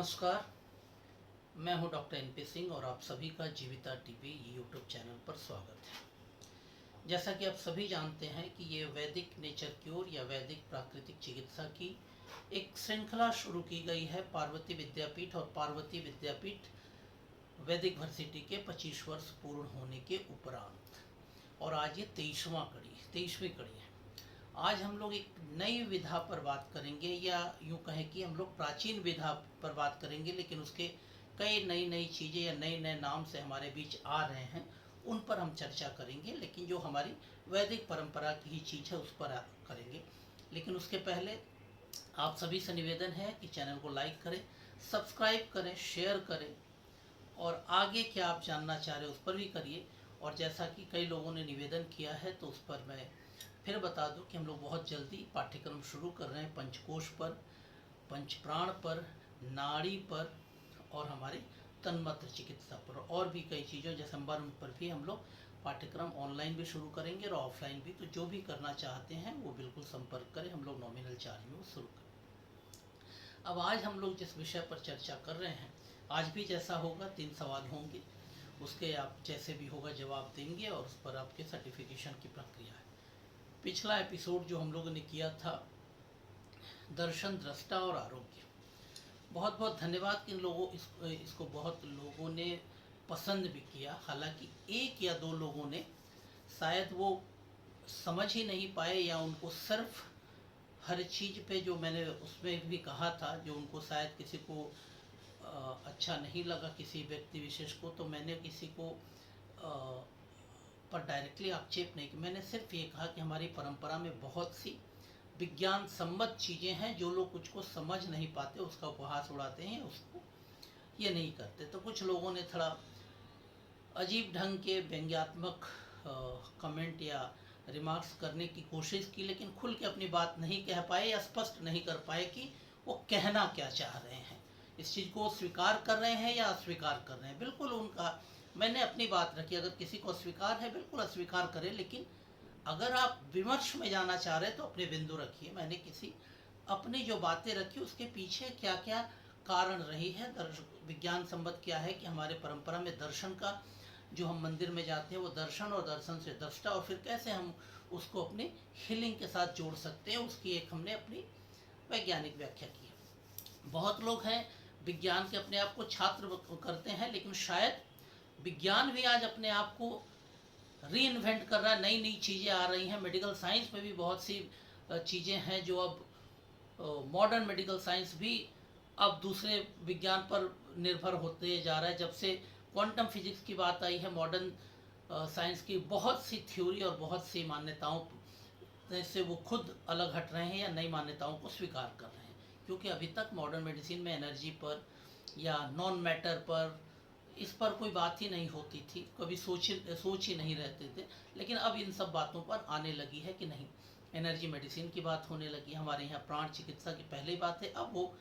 नमस्कार। मैं हूं डॉक्टर एनपी सिंह और आप सभी का जीविता टीवी यूट्यूब चैनल पर स्वागत है। जैसा कि आप सभी जानते हैं कि ये वैदिक नेचर क्योर या वैदिक प्राकृतिक चिकित्सा की एक श्रृंखला शुरू की गई है पार्वती विद्यापीठ और पार्वती विद्यापीठ वैदिक वर्सिटी के 25 वर्ष पूर्ण होने के उपरांत, और आज ये 23वीं कड़ी है। आज हम लोग एक नई विधा पर बात करेंगे, या यूँ कहें कि हम लोग प्राचीन विधा पर बात करेंगे, लेकिन उसके कई नई नई चीज़ें या नए नए नाम से हमारे बीच आ रहे हैं, उन पर हम चर्चा करेंगे। लेकिन जो हमारी वैदिक परंपरा की ही चीज़ है उस पर करेंगे। लेकिन उसके पहले आप सभी से निवेदन है कि चैनल को लाइक करें, सब्सक्राइब करें, शेयर करें, और आगे क्या आप जानना चाह रहे हैं उस पर भी करिए। और जैसा कि कई लोगों ने निवेदन किया है तो उस पर मैं फिर बता दूं कि हम लोग बहुत जल्दी पाठ्यक्रम शुरू कर रहे हैं पंचकोश पर, पंचप्राण पर, नाड़ी पर और हमारे तन्मात्र चिकित्सा पर, और भी कई चीज़ों जैसे संबर्म पर भी हम लोग पाठ्यक्रम ऑनलाइन भी शुरू करेंगे और ऑफलाइन भी। तो जो भी करना चाहते हैं वो बिल्कुल संपर्क करें, हम लोग नॉमिनल चार्ज में शुरू करें। अब आज हम लोग जिस विषय पर चर्चा कर रहे हैं, आज भी जैसा होगा 3 सवाल होंगे, उसके आप जैसे भी होगा जवाब देंगे और उस पर आपके सर्टिफिकेशन की प्रक्रिया है। पिछला एपिसोड जो हम लोगों ने किया था दर्शन, दृष्टा और आरोग्य, बहुत बहुत धन्यवाद कि इन लोगों इसको बहुत लोगों ने पसंद भी किया। हालांकि 1 या 2 लोगों ने शायद वो समझ ही नहीं पाए, या उनको सिर्फ हर चीज़ पे जो मैंने उसमें भी कहा था, जो उनको शायद किसी को अच्छा नहीं लगा, किसी व्यक्ति विशेष को, तो मैंने किसी को पर डायरेक्टली आक्षेप नहीं किया। मैंने सिर्फ ये कहा कि हमारी परंपरा में बहुत सी विज्ञान सम्मत चीज़ें हैं, जो लोग कुछ को समझ नहीं पाते उसका उपहास उड़ाते हैं, उसको ये नहीं करते। तो कुछ लोगों ने थोड़ा अजीब ढंग के व्यंग्यात्मक कमेंट या रिमार्क्स करने की कोशिश की, लेकिन खुल के अपनी बात नहीं कह पाए या स्पष्ट नहीं कर पाए कि वो कहना क्या चाह रहे हैं। इस चीज़ को स्वीकार कर रहे हैं या अस्वीकार कर रहे हैं, बिल्कुल उनका मैंने अपनी बात रखी। अगर किसी को अस्वीकार है बिल्कुल अस्वीकार करें, लेकिन अगर आप विमर्श में जाना चाह रहे हैं तो अपने बिंदु रखिए। मैंने किसी अपनी जो बातें रखी उसके पीछे क्या क्या कारण रही है, विज्ञान संबद्ध क्या है कि हमारे परंपरा में दर्शन का, जो हम मंदिर में जाते हैं वो दर्शन, और दर्शन से दृष्टा, और फिर कैसे हम उसको अपनी हीलिंग के साथ जोड़ सकते हैं, उसकी एक हमने अपनी वैज्ञानिक व्याख्या की है। बहुत लोग हैं विज्ञान के अपने आप को छात्र करते हैं, लेकिन शायद विज्ञान भी आज अपने आप को री इन्वेंट कर रहा है, नई नई चीज़ें आ रही हैं। मेडिकल साइंस में भी बहुत सी चीज़ें हैं जो अब मॉडर्न मेडिकल साइंस भी अब दूसरे विज्ञान पर निर्भर होते जा रहा है। जब से क्वांटम फिजिक्स की बात आई है, मॉडर्न साइंस की बहुत सी थ्योरी और बहुत सी मान्यताओं से वो खुद अलग हट रहे हैं या नई मान्यताओं को स्वीकार कर रहे हैं, क्योंकि अभी तक मॉडर्न मेडिसिन में एनर्जी पर या नॉन मैटर पर, इस पर कोई बात ही नहीं होती थी, कभी सोच ही नहीं रहते थे। लेकिन अब इन सब बातों पर आने लगी है कि नहीं, एनर्जी मेडिसिन की बात होने लगी। हमारे यहाँ प्राण चिकित्सा की पहले बात है, अब वो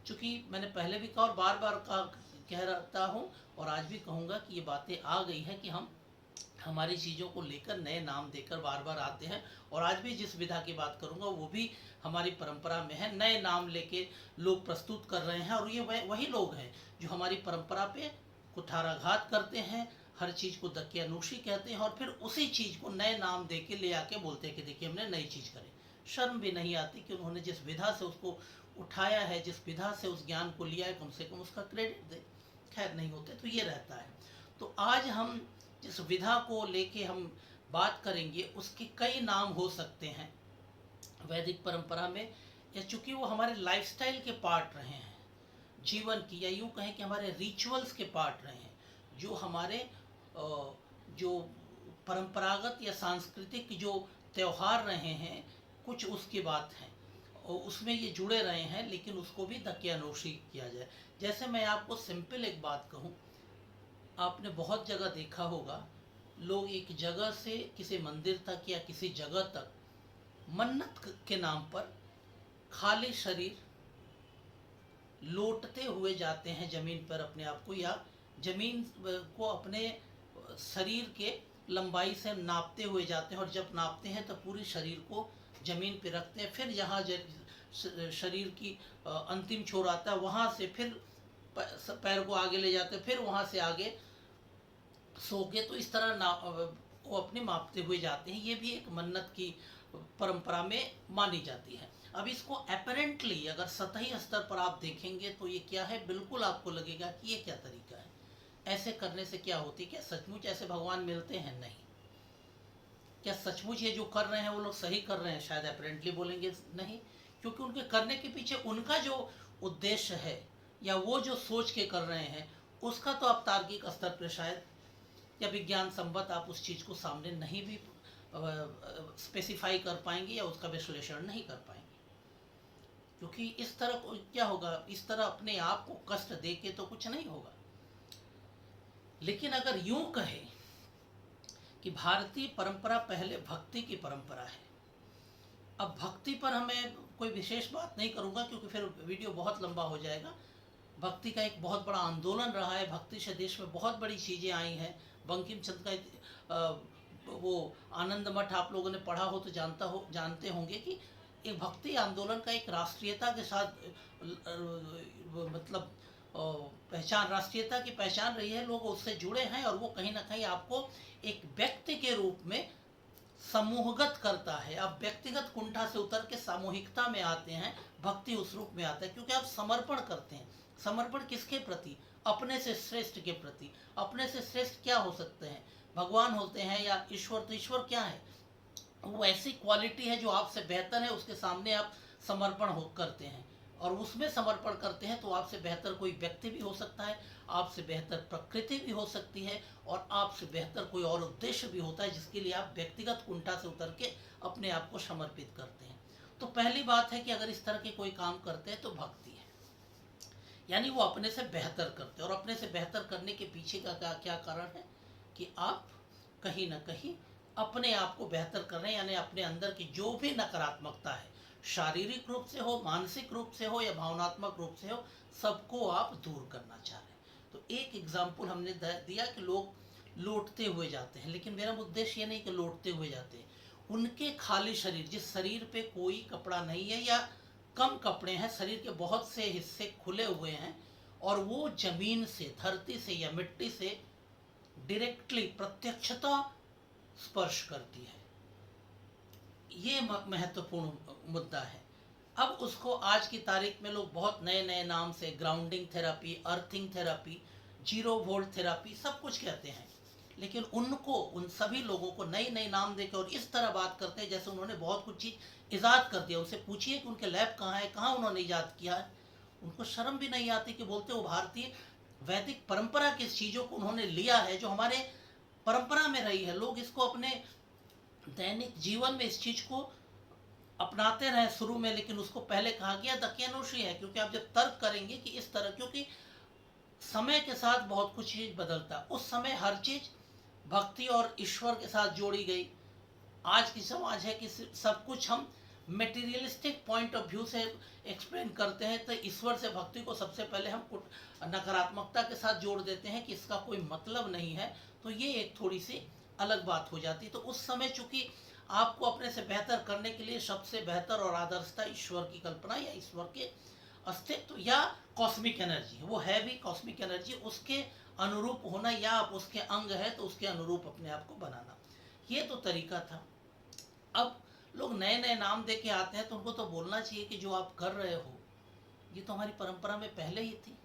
चूँकि मैंने पहले भी कहा और बार बार कह रहता हूँ और आज भी कहूँगा कि ये बातें आ गई है कि हम हमारी चीज़ों को लेकर नए नाम देकर बार बार आते हैं। और आज भी जिस विधा की बात करूँगा वो भी हमारी परंपरा में है, नए नाम लेके लोग प्रस्तुत कर रहे हैं, और ये वही लोग हैं जो हमारी परंपरा पे कुठाराघात करते हैं, हर चीज़ को दकियानूशी कहते हैं, और फिर उसी चीज़ को नए नाम दे के ले आके बोलते हैं कि देखिए हमने नई चीज़ करी। शर्म भी नहीं आती कि उन्होंने जिस विधा से उसको उठाया है, जिस विधा से उस ज्ञान को लिया है, कम से कम उसका क्रेडिट दे। खैर नहीं होते तो ये रहता है। तो आज हम जिस विधा को लेके हम बात करेंगे उसके कई नाम हो सकते हैं वैदिक परंपरा में, या चूँकि वो हमारे लाइफस्टाइल के पार्ट रहे हैं जीवन की, या यूँ कहें कि हमारे रिचुअल्स के पार्ट रहे हैं, जो हमारे जो परंपरागत या सांस्कृतिक जो त्यौहार रहे हैं कुछ उसकी बात है, और उसमें ये जुड़े रहे हैं, लेकिन उसको भी दकियानूशी किया जाए। जैसे मैं आपको सिंपल एक बात कहूँ, आपने बहुत जगह देखा होगा, लोग एक जगह से किसी मंदिर तक या किसी जगह तक मन्नत के नाम पर खाली शरीर लौटते हुए जाते हैं जमीन पर अपने आप को, या जमीन को अपने शरीर के लंबाई से नापते हुए जाते हैं, और जब नापते हैं तो पूरी शरीर को जमीन पर रखते हैं। फिर जहाँ शरीर की अंतिम छोर आता है वहाँ से फिर पैर को आगे ले जाते, फिर वहाँ से आगे सो के, तो इस तरह वो अपने मापते हुए जाते हैं। ये भी एक मन्नत की परंपरा में मानी जाती है। अब इसको अपेरेंटली अगर सतही स्तर पर आप देखेंगे तो ये क्या है, बिल्कुल आपको लगेगा कि ये क्या तरीका है, ऐसे करने से क्या होती है, क्या सचमुच ऐसे भगवान मिलते हैं? नहीं। क्या सचमुच ये जो कर रहे हैं वो लोग सही कर रहे हैं? शायद अपेरेंटली बोलेंगे नहीं, क्योंकि उनके करने के पीछे उनका जो उद्देश्य है या वो जो सोच के कर रहे हैं उसका तो आप तार्किक स्तर पर शायद या विज्ञान संबत आप उस चीज़ को सामने नहीं भी स्पेसिफाई कर पाएंगे या उसका विश्लेषण नहीं कर पाएंगे। क्योंकि इस तरह क्या होगा, इस तरह अपने आप को कष्ट दे के तो कुछ नहीं होगा। लेकिन अगर यूं कहें कि भारतीय परंपरा पहले भक्ति की परंपरा है। अब भक्ति पर हमें कोई विशेष बात नहीं करूंगा क्योंकि फिर वीडियो बहुत लंबा हो जाएगा। भक्ति का एक बहुत बड़ा आंदोलन रहा है, भक्ति से देश में बहुत बड़ी चीज़ें आई हैं। बंकिम चंद्र का वो आनंद मठ आप लोगों ने पढ़ा हो तो जानते होंगे कि एक भक्ति आंदोलन का एक राष्ट्रीयता के साथ मतलब पहचान, राष्ट्रीयता की पहचान रही है, लोग उससे जुड़े हैं और वो कहीं ना कहीं आपको एक व्यक्ति के रूप में समूहगत करता है। आप व्यक्तिगत कुंठा से उतर के सामूहिकता में आते हैं, भक्ति उस रूप में आता है क्योंकि आप समर्पण करते हैं। समर्पण किसके प्रति? अपने से श्रेष्ठ के प्रति। अपने से श्रेष्ठ क्या हो सकते हैं? भगवान होते हैं या ईश्वर। तो ईश्वर क्या है? वो ऐसी क्वालिटी है जो आपसे बेहतर है, उसके सामने आप समर्पण करते हैं और उसमें समर्पण करते हैं तो आपसे बेहतर कोई व्यक्ति भी हो सकता है, आपसे बेहतर प्रकृति भी हो सकती है और आपसे बेहतर कोई और उद्देश्य भी होता है जिसके लिए आप व्यक्तिगत कुंठा से उतर के अपने आप को समर्पित करते हैं। तो पहली बात है कि अगर इस तरह के कोई काम करते हैं तो भक्ति है, यानी वो अपने से बेहतर करते हैं। और अपने से बेहतर करने के पीछे का क्या कारण है कि आप कहीं ना कहीं अपने आप को बेहतर कर रहे हैं, यानी अपने अंदर की जो भी नकारात्मकता है, शारीरिक रूप से हो, मानसिक रूप से हो या भावनात्मक रूप से हो, सबको आप दूर करना चाह रहे हैं। तो एक एग्जाम्पल हमने दिया कि लोग लौटते हुए जाते हैं, लेकिन मेरा उद्देश्य ये नहीं कि लौटते हुए जाते हैं। उनके खाली शरीर, जिस शरीर पे कोई कपड़ा नहीं है या कम कपड़े हैं, शरीर के बहुत से हिस्से खुले हुए हैं और वो जमीन से, धरती से या मिट्टी से डायरेक्टली, प्रत्यक्षता स्पर्श करती है। ये महत्वपूर्ण मुद्दा है। अब उसको आज की तारीख में लोग बहुत नए नए नाम से grounding therapy, earthing therapy, zero volt therapy, सब कुछ कहते हैं। लेकिन उनको, उन सभी लोगों को नई नई नाम देकर और इस तरह बात करते हैं जैसे उन्होंने बहुत कुछ चीज़ ईजाद कर दिया। उनसे पूछिए कि उनके लैब कहाँ है, कहाँ उन्होंने ईजाद किया है। उनको शर्म भी नहीं आती कि बोलते वो भारतीय वैदिक परंपरा की चीज़ों को उन्होंने लिया है जो हमारे परंपरा में रही है। लोग इसको अपने दैनिक जीवन में इस चीज़ को अपनाते रहे शुरू में, लेकिन उसको पहले कहा गया दकियानुशी है। क्योंकि आप जब तर्क करेंगे कि इस तरह, क्योंकि समय के साथ बहुत कुछ चीज़ बदलता, उस समय हर चीज़ भक्ति और ईश्वर के साथ जोड़ी गई। आज की समाज है कि सब कुछ हम मेटीरियलिस्टिक पॉइंट ऑफ व्यू से एक्सप्लेन करते हैं, तो ईश्वर से भक्ति को सबसे पहले हम नकारात्मकता के साथ जोड़ देते हैं कि इसका कोई मतलब नहीं है। तो ये एक थोड़ी सी अलग बात हो जाती। तो उस समय चूंकि आपको अपने से बेहतर करने के लिए सबसे बेहतर और आदर्शता ईश्वर की कल्पना या ईश्वर के अस्तित्व या कॉस्मिक एनर्जी, वो है भी कॉस्मिक एनर्जी, उसके अनुरूप होना या आप उसके अंग है तो उसके अनुरूप अपने आप को बनाना, ये तो तरीका था। अब लोग नए नए नाम दे के आते हैं तो उनको तो बोलना चाहिए कि जो आप कर रहे हो ये तो हमारी परंपरा में पहले ही थी।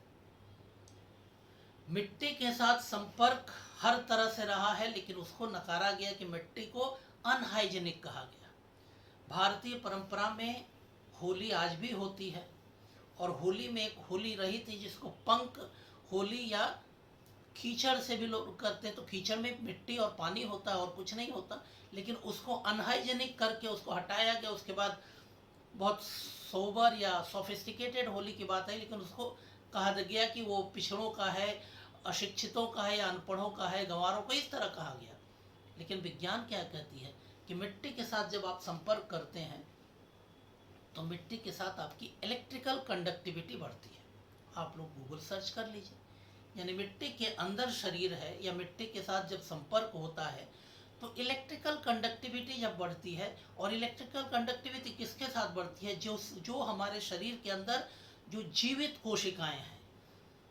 मिट्टी के साथ संपर्क हर तरह से रहा है, लेकिन उसको नकारा गया कि मिट्टी को अनहाइजेनिक कहा गया। भारतीय परंपरा में होली आज भी होती है और होली में एक होली रही थी जिसको पंक होली या कीचड़ से भी लोग करते हैं। तो कीचड़ में मिट्टी और पानी होता है और कुछ नहीं होता, लेकिन उसको अनहाइजेनिक करके उसको हटाया गया। उसके बाद बहुत सोबर या सोफिस्टिकेटेड होली की बात है, लेकिन उसको कहा गया कि वो पिछड़ों का है, अशिक्षितों का है या अनपढ़ों का है, गंवारों का, इस तरह कहा गया। लेकिन विज्ञान क्या कहती है कि मिट्टी के साथ जब आप संपर्क करते हैं तो मिट्टी के साथ आपकी इलेक्ट्रिकल कंडक्टिविटी बढ़ती है। आप लोग गूगल सर्च कर लीजिए, यानी मिट्टी के अंदर शरीर है या मिट्टी के साथ जब संपर्क होता है तो इलेक्ट्रिकल कंडक्टिविटी जब बढ़ती है, और इलेक्ट्रिकल कंडक्टिविटी किसके साथ बढ़ती है? जो हमारे शरीर के अंदर जो जीवित कोशिकाएं हैं,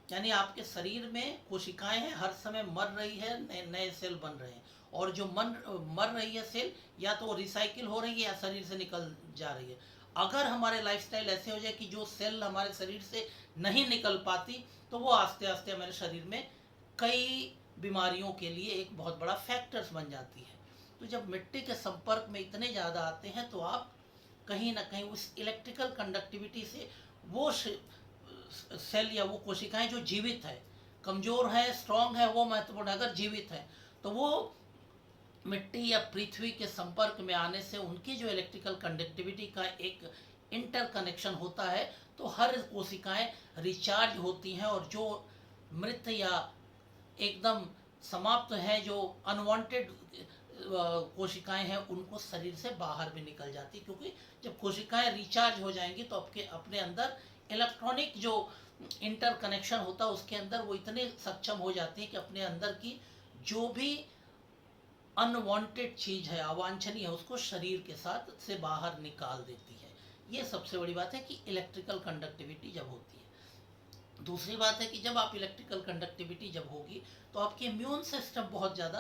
यानी आपके शरीर में कोशिकाएं हैं, हर समय मर रही है, नए नए सेल बन रहे हैं, और जो मर रही है सेल, या तो रिसाइकिल हो रही है या शरीर से निकल जा रही है। अगर हमारे लाइफस्टाइल ऐसे हो जाए कि जो सेल हमारे शरीर से नहीं निकल पाती, तो वो आस्ते आस्ते हमारे शरीर में कई बीमारियों के लिए एक बहुत बड़ा फैक्टर्स बन जाती है। तो जब मिट्टी के संपर्क में इतने ज़्यादा आते हैं, तो आप कहीं ना कहीं उस इलेक्ट्रिकल कंडक्टिविटी से वो सेल या वो कोशिकाएं जो जीवित है, कमजोर है स्ट्रांग है वो महत्वपूर्ण है, अगर जीवित है तो वो मिट्टी या पृथ्वी के संपर्क में आने से उनकी जो इलेक्ट्रिकल कंडक्टिविटी का एक इंटरकनेक्शन होता है, तो हर कोशिकाएं रिचार्ज होती हैं, और जो मृत या एकदम समाप्त है, जो अनवांटेड कोशिकाएं हैं, उनको शरीर से बाहर भी निकल जाती, क्योंकि जब कोशिकाएं रिचार्ज हो जाएंगी तो आपके अपने अंदर इलेक्ट्रॉनिक जो इंटरकनेक्शन होता है उसके अंदर वो इतने सक्षम हो जाती है कि अपने अंदर की जो भी अनवांटेड चीज है, अवांछनीय है, उसको शरीर के साथ से बाहर निकाल देती है। ये सबसे बड़ी बात है कि इलेक्ट्रिकल कंडक्टिविटी जब होती है। दूसरी बात है कि जब आप इलेक्ट्रिकल कंडक्टिविटी जब होगी, तो आपके इम्यून सिस्टम बहुत ज़्यादा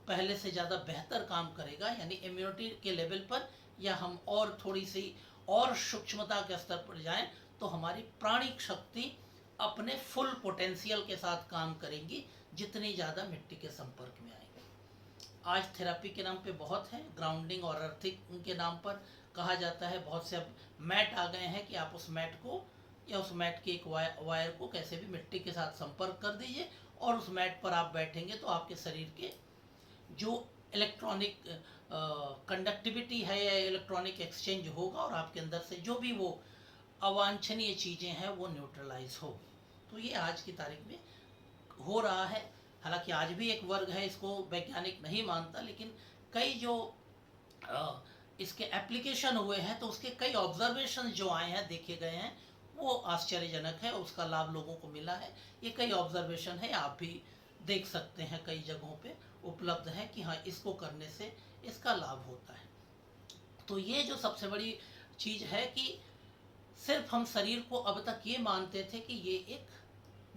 पहले से ज़्यादा बेहतर काम करेगा, यानी इम्यूनिटी के लेवल पर, या हम और थोड़ी सी और सूक्ष्मता के स्तर पर जाएं, तो हमारी प्राणिक शक्ति अपने फुल पोटेंशियल के साथ काम करेंगी, जितनी ज़्यादा मिट्टी के संपर्क में आएंगे। आज थेरेपी के नाम पे बहुत है, ग्राउंडिंग और अर्थिंग के नाम पर कहा जाता है। बहुत से अब मैट आ गए हैं कि आप उस मैट को या उस मैट के एक वायर को कैसे भी मिट्टी के साथ संपर्क कर दीजिए, और उस मैट पर आप बैठेंगे तो आपके शरीर के जो इलेक्ट्रॉनिक कंडक्टिविटी है या इलेक्ट्रॉनिक एक्सचेंज होगा, और आपके अंदर से जो भी वो अवांछनीय चीज़ें हैं वो न्यूट्रलाइज होगी। तो ये आज की तारीख में हो रहा है। हालांकि आज भी एक वर्ग है, इसको वैज्ञानिक नहीं मानता, लेकिन कई जो इसके एप्लीकेशन हुए हैं, तो उसके कई ऑब्जर्वेशन जो आए हैं, देखे गए हैं, वो आश्चर्यजनक है, उसका लाभ लोगों को मिला है। ये कई ऑब्जर्वेशन है, आप भी देख सकते हैं, कई जगहों पे उपलब्ध है कि हाँ, इसको करने से इसका लाभ होता है। तो ये जो सबसे बड़ी चीज़ है कि सिर्फ हम शरीर को अब तक ये मानते थे कि ये एक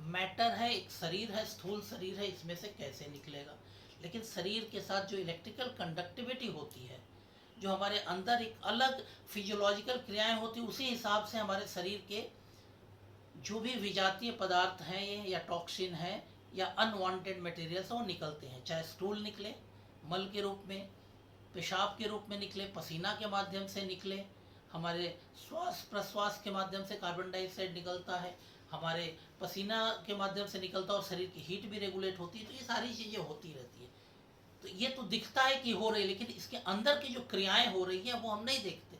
मैटर है, एक शरीर है, स्थूल शरीर है, इसमें से कैसे निकलेगा। लेकिन शरीर के साथ जो इलेक्ट्रिकल कंडक्टिविटी होती है, जो हमारे अंदर एक अलग फिजियोलॉजिकल क्रियाएं होती, उसी हिसाब से हमारे शरीर के जो भी विजातीय पदार्थ हैं ये, या टॉक्सिन है, या अनवांटेड मटेरियल्स, वो निकलते हैं। चाहे स्टूल निकले मल के रूप में, पेशाब के रूप में निकले, पसीना के माध्यम से निकले, हमारे श्वास प्रश्वास के माध्यम से कार्बन डाइऑक्साइड निकलता है, हमारे पसीना के माध्यम से निकलता है, और शरीर की हीट भी रेगुलेट होती है। तो ये सारी चीज़ें होती रहती है। तो ये तो दिखता है कि हो रही है, लेकिन इसके अंदर की जो क्रियाएं हो रही हैं वो हम नहीं देखते।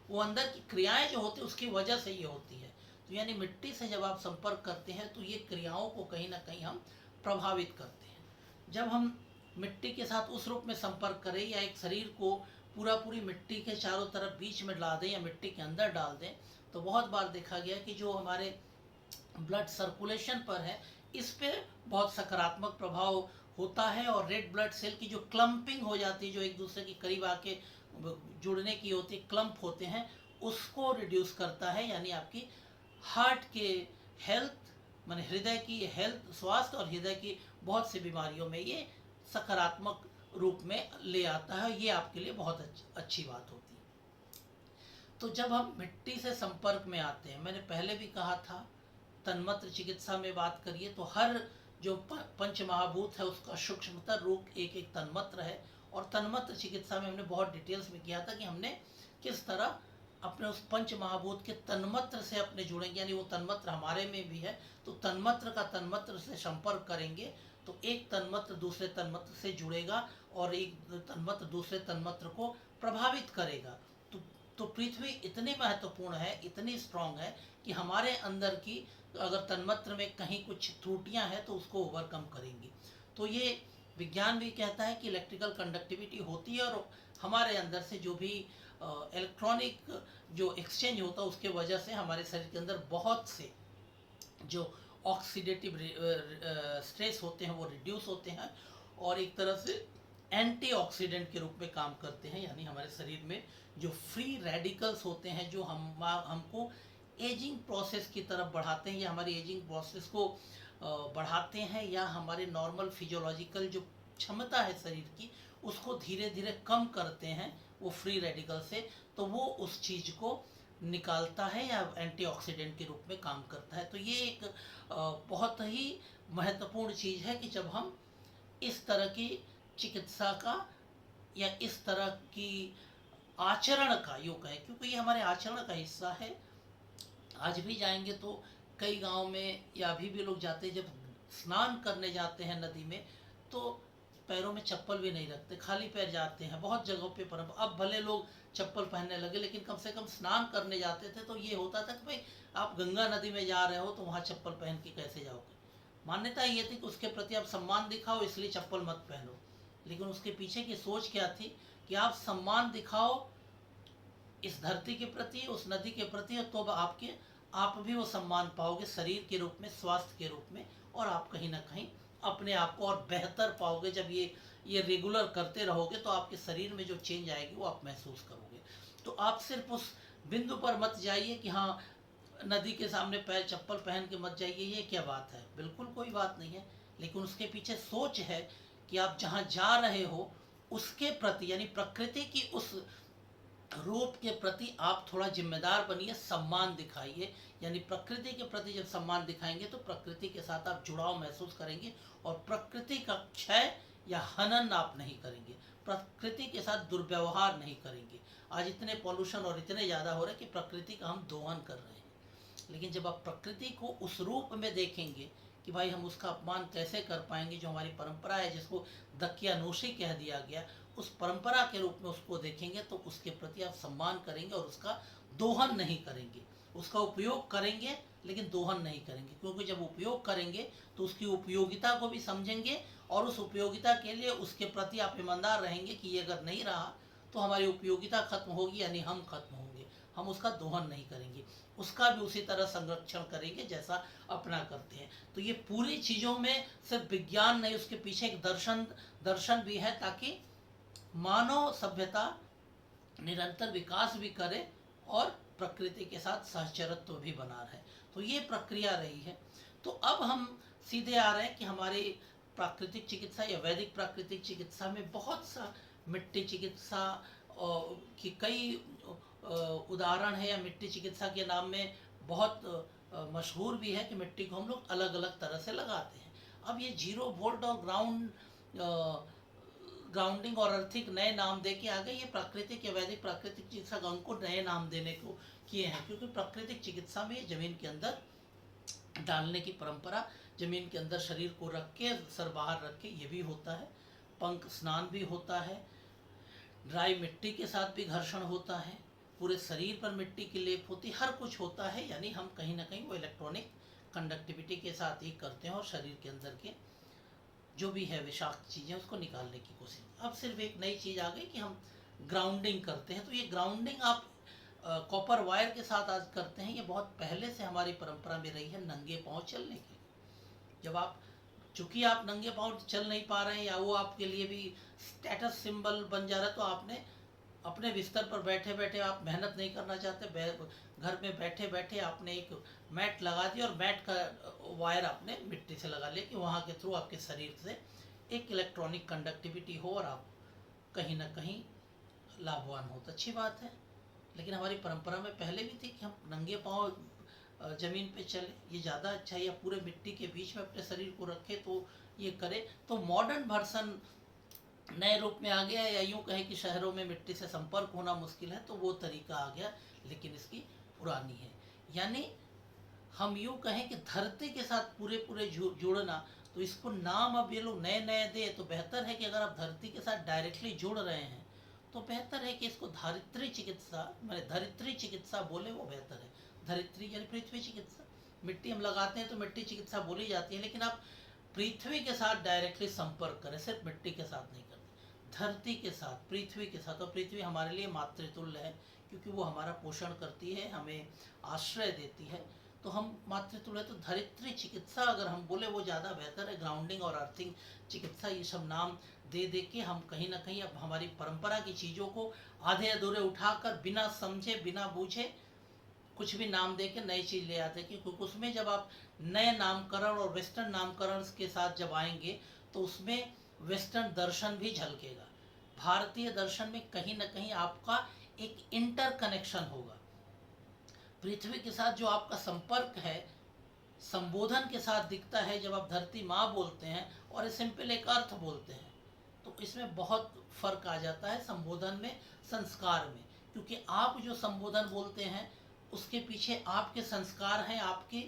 वो अंदर की क्रियाएं जो होती है उसकी वजह से ये होती है। तो यानी मिट्टी से जब आप संपर्क करते हैं, तो ये क्रियाओं को कहीं ना कहीं हम प्रभावित करते हैं। जब हम मिट्टी के साथ उस रूप में संपर्क करें, या एक शरीर को पूरी मिट्टी के चारों तरफ बीच में डाल दें, या मिट्टी के अंदर डाल दें, तो बहुत बार देखा गया कि जो हमारे ब्लड सर्कुलेशन पर है, इस पे बहुत सकारात्मक प्रभाव होता है, और रेड ब्लड सेल की जो क्लम्पिंग हो जाती है, जो एक दूसरे के करीब आके जुड़ने की होती है, क्लम्प होते हैं, उसको रिड्यूस करता है। यानी आपकी हार्ट के हेल्थ, माने हृदय की हेल्थ, स्वास्थ्य, और हृदय की बहुत सी बीमारियों में ये सकारात्मक रूप में ले आता है। ये आपके लिए बहुत अच्छी बात होती है। तो जब हम मिट्टी से संपर्क में आते हैं, मैंने पहले भी कहा था, तन्मत्र चिकित्सा में बात करिए तो हर जो पंच महाभूत है उसका सूक्ष्मतर रूप एक एक तन्मत्र है। और तन्मत्र चिकित्सा में हमने बहुत डिटेल्स में किया था कि हमने किस तरह अपने उस पंच महाभूत के तन्मत्र से अपने जुड़ेंगे, यानी वो तन्मत्र हमारे में भी है, तो तन्मत्र का तन्मत्र से संपर्क करेंगे, तो एक तन्मत्र दूसरे तन्मत्र से जुड़ेगा, और एक तन्मत्र दूसरे तन्मत्र को प्रभावित करेगा। तो पृथ्वी इतनी महत्वपूर्ण है, इतनी स्ट्रांग है कि हमारे अंदर की अगर तन्मत्र में कहीं कुछ त्रुटियां हैं तो उसको ओवरकम करेंगी। तो ये विज्ञान भी कहता है कि इलेक्ट्रिकल कंडक्टिविटी होती है, और हमारे अंदर से जो भी इलेक्ट्रॉनिक जो एक्सचेंज होता है उसके वजह से हमारे शरीर के अंदर बहुत से जो ऑक्सीडेटिव स्ट्रेस होते हैं वो रिड्यूस होते हैं, और एक तरह से एंटीऑक्सीडेंट के रूप में काम करते हैं। यानी हमारे शरीर में जो फ्री रेडिकल्स होते हैं, जो हमको एजिंग प्रोसेस की तरफ बढ़ाते हैं, या हमारी एजिंग प्रोसेस को बढ़ाते हैं, या हमारे नॉर्मल फिजियोलॉजिकल जो क्षमता है शरीर की उसको धीरे धीरे कम करते हैं वो फ्री रेडिकल से, तो वो उस चीज़ को निकालता है या एंटीऑक्सीडेंट के रूप में काम करता है। तो ये एक बहुत ही महत्वपूर्ण चीज़ है कि जब हम इस तरह की चिकित्सा का या इस तरह की आचरण का यूँ कहें, क्योंकि ये हमारे आचरण का हिस्सा है। आज भी जाएंगे तो कई गांव में या अभी भी लोग जाते हैं, जब स्नान करने जाते हैं नदी में तो पैरों में चप्पल भी नहीं रखते, खाली पैर जाते हैं। बहुत जगहों पे पर अब भले लोग चप्पल पहनने लगे, लेकिन कम से कम स्नान करने जाते थे तो ये होता था कि भाई आप गंगा नदी में जा रहे हो तो वहाँ चप्पल पहन के कैसे जाओगे। मान्यता ये थी कि उसके प्रति आप सम्मान दिखाओ इसलिए चप्पल मत पहनो, लेकिन उसके पीछे की सोच क्या थी कि आप सम्मान दिखाओ इस धरती के प्रति, उस नदी के प्रति, तो आप भी वो सम्मान पाओगे शरीर के रूप में, स्वास्थ्य के रूप में, और आप कहीं ना कहीं अपने आप को और बेहतर पाओगे। जब ये रेगुलर करते रहोगे तो आपके शरीर में जो चेंज आएगी वो आप महसूस करोगे। तो आप सिर्फ उस बिंदु पर मत जाइए कि हाँ नदी के सामने पैर चप्पल पहन के मत जाइए, ये क्या बात है, बिल्कुल कोई बात नहीं है। लेकिन उसके पीछे सोच है कि आप जहाँ जा रहे हो उसके प्रति, यानी प्रकृति की उस रूप के प्रति आप थोड़ा जिम्मेदार बनिए, सम्मान दिखाइए। यानी प्रकृति के प्रति जब सम्मान दिखाएंगे तो प्रकृति के साथ आप जुड़ाव महसूस करेंगे और प्रकृति का क्षय या हनन आप नहीं करेंगे, प्रकृति के साथ दुर्व्यवहार नहीं करेंगे। आज इतने पॉल्यूशन और इतने ज़्यादा हो रहे हैं कि प्रकृति का हम दोहन कर रहे हैं। लेकिन जब आप प्रकृति को उस रूप में देखेंगे कि भाई हम उसका अपमान कैसे कर पाएंगे, जो हमारी परंपरा है जिसको दकियानूशी कह दिया गया, उस परंपरा के रूप में उसको देखेंगे तो उसके प्रति आप सम्मान करेंगे और उसका दोहन नहीं करेंगे। उसका उपयोग करेंगे लेकिन दोहन नहीं करेंगे, क्योंकि जब उपयोग करेंगे तो उसकी उपयोगिता को भी समझेंगे और उस उपयोगिता के लिए उसके प्रति आप ईमानदार रहेंगे कि ये अगर नहीं रहा तो हमारी उपयोगिता खत्म होगी, यानी हम खत्म होंगे। हम उसका दोहन नहीं करेंगे, उसका भी उसी तरह संरक्षण करेंगे जैसा अपना करते हैं। तो ये पूरी चीज़ों में सिर्फ विज्ञान नहीं, उसके पीछे एक दर्शन भी है, ताकि मानव सभ्यता निरंतर विकास भी करे और प्रकृति के साथ सहचरत्व भी बना रहे। तो ये प्रक्रिया रही है। तो अब हम सीधे आ रहे हैं कि हमारी प्राकृतिक चिकित्सा या वैदिक प्राकृतिक चिकित्सा में बहुत सा मिट्टी चिकित्सा की कई उदाहरण है, या मिट्टी चिकित्सा के नाम में बहुत मशहूर भी है कि मिट्टी को हम लोग अलग अलग तरह से लगाते हैं। अब ये 0 वोल्ट और ग्राउंडिंग और अर्थिक नए नाम दे के आ गए। ये प्राकृतिक या वैदिक प्राकृतिक चिकित्सा को नए नाम देने को किए हैं, क्योंकि प्राकृतिक चिकित्सा में जमीन के अंदर डालने की परंपरा, जमीन के अंदर शरीर को रख के सर बाहर रख के ये भी होता है, पंख स्नान भी होता है, ड्राई मिट्टी के साथ भी घर्षण होता है, पूरे शरीर पर मिट्टी की लेप होती, हर कुछ होता है। यानी हम कहीं ना कहीं वो इलेक्ट्रॉनिक कंडक्टिविटी के साथ ही करते हैं और शरीर के अंदर के जो भी है विषाक्त चीज़ें उसको निकालने की कोशिश। अब सिर्फ एक नई चीज़ आ गई कि हम ग्राउंडिंग करते हैं। तो ये ग्राउंडिंग आप कॉपर वायर के साथ आज करते हैं, ये बहुत पहले से हमारी परंपरा में रही है नंगे पाँव चलने के लिए। जब आप चूंकि आप नंगे पाँव चल नहीं पा रहे हैं या वो आपके लिए भी स्टेटस सिंबल बन जा रहा है, तो आपने अपने बिस्तर पर बैठे बैठे, आप मेहनत नहीं करना चाहते, घर में बैठे बैठे आपने एक मैट लगा दिया और मैट का वायर आपने मिट्टी से लगा लिया कि वहाँ के थ्रू आपके शरीर से एक इलेक्ट्रॉनिक कंडक्टिविटी हो और आप कहीं ना कहीं लाभवान हो। तो अच्छी बात है। लेकिन हमारी परंपरा में पहले भी थी कि हम नंगे पाँव जमीन पे चले, ये ज़्यादा अच्छा है, या पूरे मिट्टी के बीच में अपने शरीर को रखे तो ये करे। तो मॉडर्न वर्सन नए रूप में आ गया, या यूँ कहें कि शहरों में मिट्टी से संपर्क होना मुश्किल है तो वो तरीका आ गया, लेकिन इसकी पुरानी है। यानी हम यूँ कहें कि धरती के साथ पूरे जुड़ना, तो इसको नाम अब ये लोग नए नए दे तो बेहतर है कि अगर आप धरती के साथ डायरेक्टली जुड़ रहे हैं तो बेहतर है कि इसको धारित्री चिकित्सा, मैंने धरित्री चिकित्सा बोले वो बेहतर है। धरित्री यानी पृथ्वी चिकित्सा, मिट्टी हम लगाते हैं तो मिट्टी चिकित्सा बोली जाती है, लेकिन आप पृथ्वी के साथ डायरेक्टली संपर्क करें, सिर्फ मिट्टी के साथ नहीं करते, धरती के साथ, पृथ्वी के साथ। और पृथ्वी हमारे लिए मातृतुल्य है, क्योंकि वो हमारा पोषण करती है, हमें आश्रय देती है, तो हम मातृतुल्य। तो धरित्री चिकित्सा अगर हम बोले वो ज़्यादा बेहतर है। ग्राउंडिंग और अर्थिंग चिकित्सा, ये सब नाम दे दे के हम कहीं ना कहीं अब हमारी परंपरा की चीज़ों को आधे अधूरे उठाकर बिना समझे बिना बूझे कुछ भी नाम दे के नई चीज़ ले आते हैं, क्योंकि उसमें जब आप नए नामकरण और वेस्टर्न नामकरण के साथ जब आएंगे तो उसमें वेस्टर्न दर्शन भी झलकेगा। भारतीय दर्शन में कहीं ना कहीं आपका एक इंटर कनेक्शन होगा। पृथ्वी के साथ जो आपका संपर्क है संबोधन के साथ दिखता है जब आप धरती माँ बोलते हैं और सिंपल एक अर्थ बोलते हैं, तो इसमें बहुत फर्क आ जाता है संबोधन में, संस्कार में। क्योंकि आप जो संबोधन बोलते हैं उसके पीछे आपके संस्कार हैं, आपकी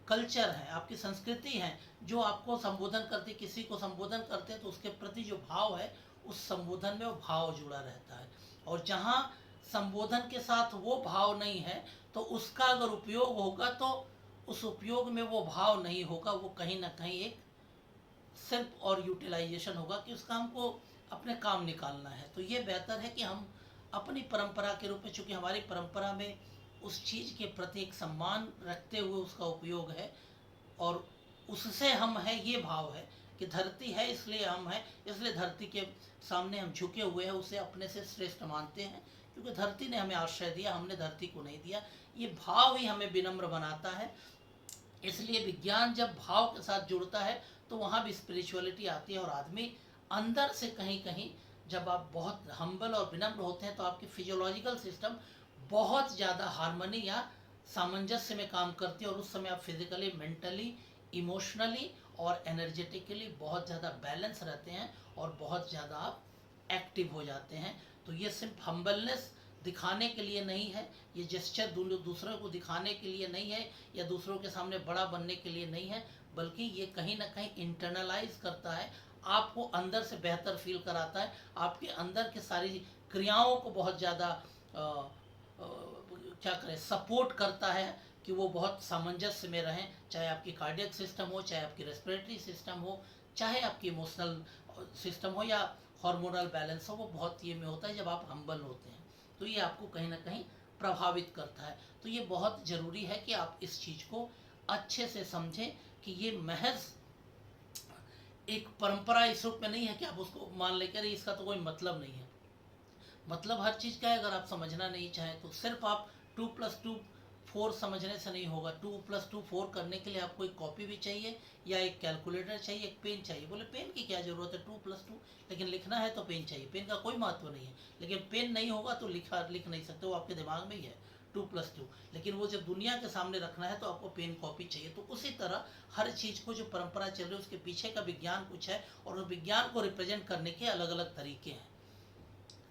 कल्चर है, आपकी संस्कृति है जो आपको संबोधन करती, किसी को संबोधन करते हैं तो उसके प्रति जो भाव है उस संबोधन में वो भाव जुड़ा रहता है। और जहाँ संबोधन के साथ वो भाव नहीं है तो उसका अगर उपयोग होगा तो उस उपयोग में वो भाव नहीं होगा, वो कहीं ना कहीं एक सिर्फ और यूटिलाइजेशन होगा कि उसका हमको अपने काम निकालना है। तो ये बेहतर है कि हम अपनी परंपरा के रूप में, चूँकि हमारी परंपरा में उस चीज़ के प्रति एक सम्मान रखते हुए उसका उपयोग है और उससे हम हैं, ये भाव है कि धरती है इसलिए हम हैं, इसलिए धरती के सामने हम झुके हुए हैं, उसे अपने से श्रेष्ठ मानते हैं क्योंकि धरती ने हमें आश्रय दिया, हमने धरती को नहीं दिया। ये भाव ही हमें विनम्र बनाता है। इसलिए विज्ञान जब भाव के साथ जुड़ता है तो वहाँ भी स्पिरिचुअलिटी आती है और आदमी अंदर से कहीं कहीं, जब आप बहुत हम्बल और विनम्र होते हैं तो आपकी फिजियोलॉजिकल सिस्टम बहुत ज़्यादा हार्मनी या सामंजस्य में काम करती है और उस समय आप फिजिकली, मेंटली, इमोशनली और एनर्जेटिकली बहुत ज़्यादा बैलेंस रहते हैं और बहुत ज़्यादा आप एक्टिव हो जाते हैं। तो ये सिर्फ हम्बलनेस दिखाने के लिए नहीं है, ये जेस्चर दूसरों को दिखाने के लिए नहीं है या दूसरों के सामने बड़ा बनने के लिए नहीं है, बल्कि ये कहीं ना कहीं इंटरनलाइज करता है, आपको अंदर से बेहतर फील कराता है, आपके अंदर की सारी क्रियाओं को बहुत ज़्यादा क्या करें, सपोर्ट करता है कि वो बहुत सामंजस्य में रहें, चाहे आपकी कार्डियक सिस्टम हो, चाहे आपकी रेस्पिरेटरी सिस्टम हो, चाहे आपकी इमोशनल सिस्टम हो या हार्मोनल बैलेंस हो, वो बहुत ये में होता है जब आप हम्बल होते हैं। तो ये आपको कहीं ना कहीं प्रभावित करता है। तो ये बहुत ज़रूरी है कि आप इस चीज़ को अच्छे से समझें कि ये महज एक परंपरा इस रूप में नहीं है कि आप उसको मान लेकर इसका तो कोई मतलब नहीं है। मतलब हर चीज़ का है, अगर आप समझना नहीं चाहें तो सिर्फ आप 2+2 4 समझने से नहीं होगा। 2+2 4 करने के लिए आपको एक कॉपी भी चाहिए या एक कैलकुलेटर चाहिए, एक पेन चाहिए। बोले पेन की क्या ज़रूरत है, 2+2, लेकिन लिखना है तो पेन चाहिए। पेन का कोई महत्व नहीं है, लेकिन पेन नहीं होगा तो लिख नहीं सकते, वो आपके दिमाग में ही है 2+2। लेकिन वो जब दुनिया के सामने रखना है तो आपको पेन कॉपी चाहिए। तो उसी तरह हर चीज़ को जो परंपरा चल रही है उसके पीछे का विज्ञान कुछ है और उस विज्ञान को रिप्रेजेंट करने के अलग अलग तरीके हैं।